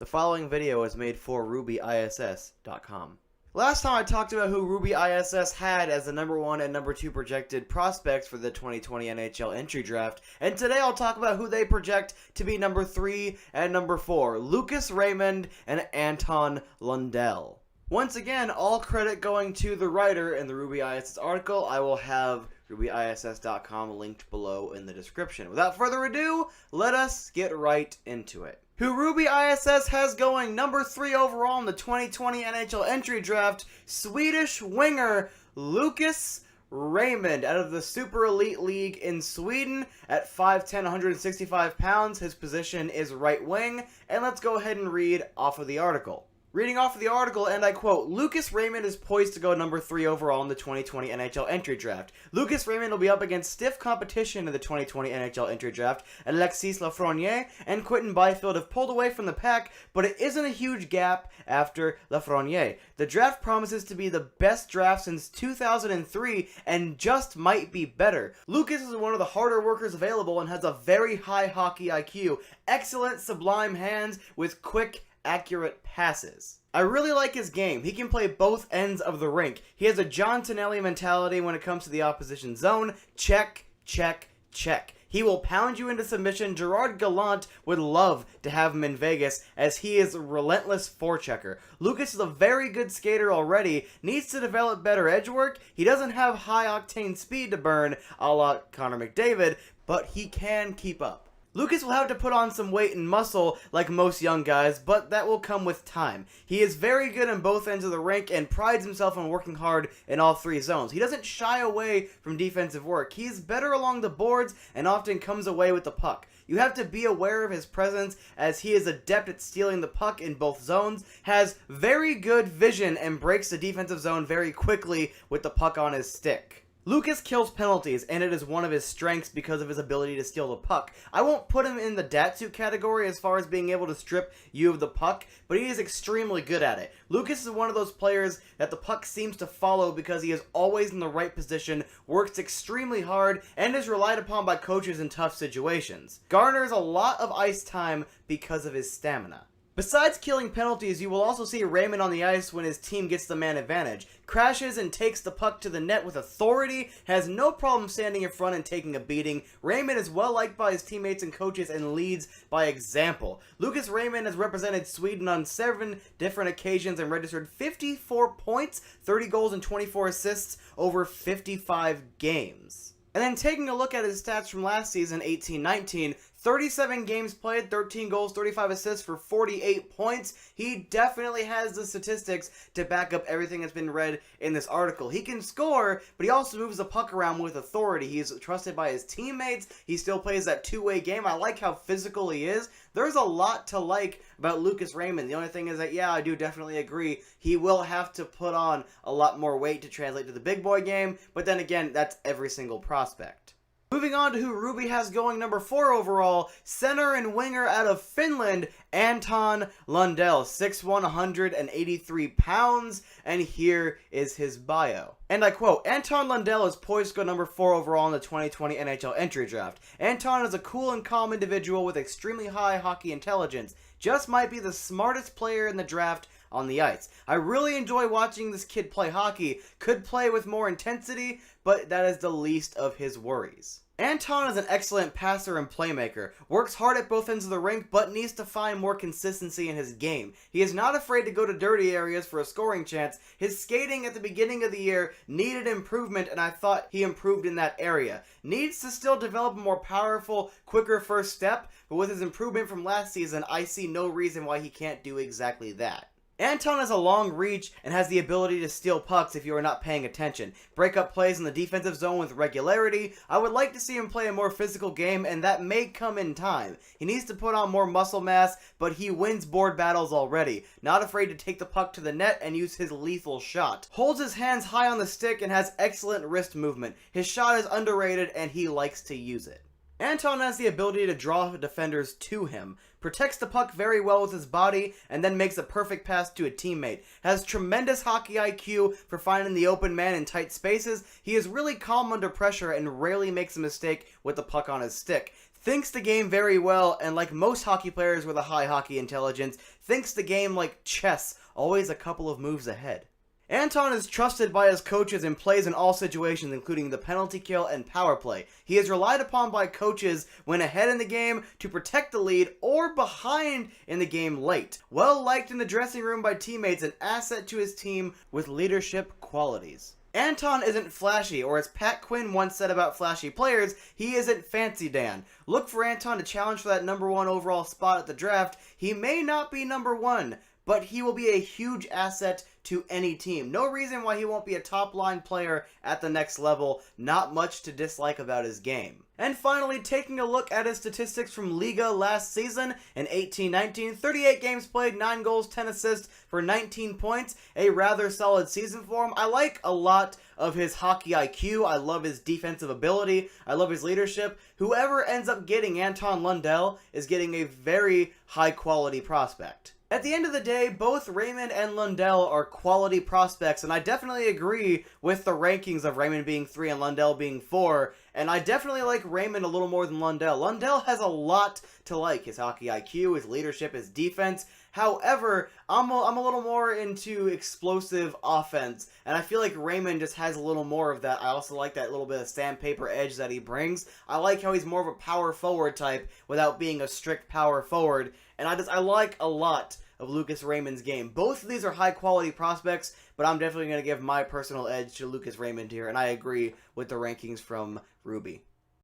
The following video was made for RubyISS.com. Last time I talked about who Ruby ISS had as the number 1 and number 2 projected prospects for the 2020 NHL entry draft, and today I'll talk about who they project to be number 3 and number 4, Lucas Raymond and Anton Lundell. Once again, all credit going to the writer in the Ruby ISS article. I will have RubyISS.com linked below in the description. Without further ado, let us get right into it. Who Ruby ISS has going number 3 overall in the 2020 NHL entry draft, Swedish winger Lucas Raymond out of the Super Elite League in Sweden at 5'10", 165 pounds. His position is right wing, and let's go ahead and read off of the article. Reading off of the article, and I quote, Lucas Raymond is poised to go number 3 overall in the 2020 NHL entry draft. Lucas Raymond will be up against stiff competition in the 2020 NHL entry draft. Alexis Lafreniere and Quinton Byfield have pulled away from the pack, but it isn't a huge gap after Lafreniere. The draft promises to be the best draft since 2003 and just might be better. Lucas is one of the harder workers available and has a very high hockey IQ, excellent sublime hands with quick, accurate passes. I really like his game. He can play both ends of the rink. He has a John Tonelli mentality when it comes to the opposition zone. Check, check, check. He will pound you into submission. Gerard Gallant would love to have him in Vegas as he is a relentless forechecker. Lucas is a very good skater already, needs to develop better edge work. He doesn't have high octane speed to burn a la Connor McDavid, but he can keep up. Lucas will have to put on some weight and muscle like most young guys, but that will come with time. He is very good on both ends of the rink and prides himself on working hard in all 3 zones. He doesn't shy away from defensive work. He is better along the boards and often comes away with the puck. You have to be aware of his presence as he is adept at stealing the puck in both zones, has very good vision, and breaks the defensive zone very quickly with the puck on his stick. Lucas kills penalties, and it is one of his strengths because of his ability to steal the puck. I won't put him in the Datsyuk category as far as being able to strip you of the puck, but he is extremely good at it. Lucas is one of those players that the puck seems to follow because he is always in the right position, works extremely hard, and is relied upon by coaches in tough situations. Garners a lot of ice time because of his stamina. Besides killing penalties, you will also see Raymond on the ice when his team gets the man advantage. Crashes and takes the puck to the net with authority, has no problem standing in front and taking a beating. Raymond is well liked by his teammates and coaches and leads by example. Lucas Raymond has represented Sweden on 7 different occasions and registered 54 points, 30 goals and 24 assists over 55 games. And then taking a look at his stats from last season, 18-19, 37 games played, 13 goals, 35 assists for 48 points. He definitely has the statistics to back up everything that's been read in this article. He can score, but he also moves the puck around with authority. He's trusted by his teammates. He still plays that two-way game. I like how physical he is. There's a lot to like about Lucas Raymond. The only thing is that, yeah, I do definitely agree. He will have to put on a lot more weight to translate to the big boy game, but then again, that's every single prospect. Moving on to who Ruby has going number 4 overall, center and winger out of Finland, Anton Lundell, 6'1", 183 pounds, and here is his bio. And I quote, Anton Lundell is poised to go number 4 overall in the 2020 NHL entry draft. Anton is a cool and calm individual with extremely high hockey intelligence. Just might be the smartest player in the draft on the ice. I really enjoy watching this kid play hockey. Could play with more intensity, but that is the least of his worries. Anton is an excellent passer and playmaker, works hard at both ends of the rink, but needs to find more consistency in his game. He is not afraid to go to dirty areas for a scoring chance. His skating at the beginning of the year needed improvement, and I thought he improved in that area. Needs to still develop a more powerful, quicker first step, but with his improvement from last season, I see no reason why he can't do exactly that. Anton has a long reach and has the ability to steal pucks if you are not paying attention. Break up plays in the defensive zone with regularity. I would like to see him play a more physical game, and that may come in time. He needs to put on more muscle mass, but he wins board battles already. Not afraid to take the puck to the net and use his lethal shot. Holds his hands high on the stick and has excellent wrist movement. His shot is underrated and he likes to use it. Anton has the ability to draw defenders to him, protects the puck very well with his body, and then makes a perfect pass to a teammate. Has tremendous hockey IQ for finding the open man in tight spaces. He is really calm under pressure and rarely makes a mistake with the puck on his stick. Thinks the game very well, and like most hockey players with a high hockey intelligence, thinks the game like chess, always a couple of moves ahead. Anton is trusted by his coaches and plays in all situations, including the penalty kill and power play. He is relied upon by coaches when ahead in the game to protect the lead or behind in the game late. Well liked in the dressing room by teammates, an asset to his team with leadership qualities. Anton isn't flashy, or as Pat Quinn once said about flashy players, he isn't Fancy Dan. Look for Anton to challenge for that number 1 overall spot at the draft. He may not be number 1, but he will be a huge asset to any team. No reason why he won't be a top-line player at the next level. Not much to dislike about his game. And finally, taking a look at his statistics from Liga last season in 18-19, 38 games played, 9 goals, 10 assists for 19 points. A rather solid season for him. I like a lot of his hockey IQ. I love his defensive ability. I love his leadership. Whoever ends up getting Anton Lundell is getting a very high-quality prospect. At the end of the day, both Raymond and Lundell are quality prospects, and I definitely agree with the rankings of Raymond being 3 and Lundell being 4, and I definitely like Raymond a little more than Lundell. Lundell has a lot to like: his hockey IQ, his leadership, his defense. However, I'm a little more into explosive offense, and I feel like Raymond just has a little more of that. I also like that little bit of sandpaper edge that he brings. I like how he's more of a power forward type without being a strict power forward, and I like a lot of Lucas Raymond's game. Both of these are high quality prospects, but I'm definitely going to give my personal edge to Lucas Raymond here, and I agree with the rankings from Ruby.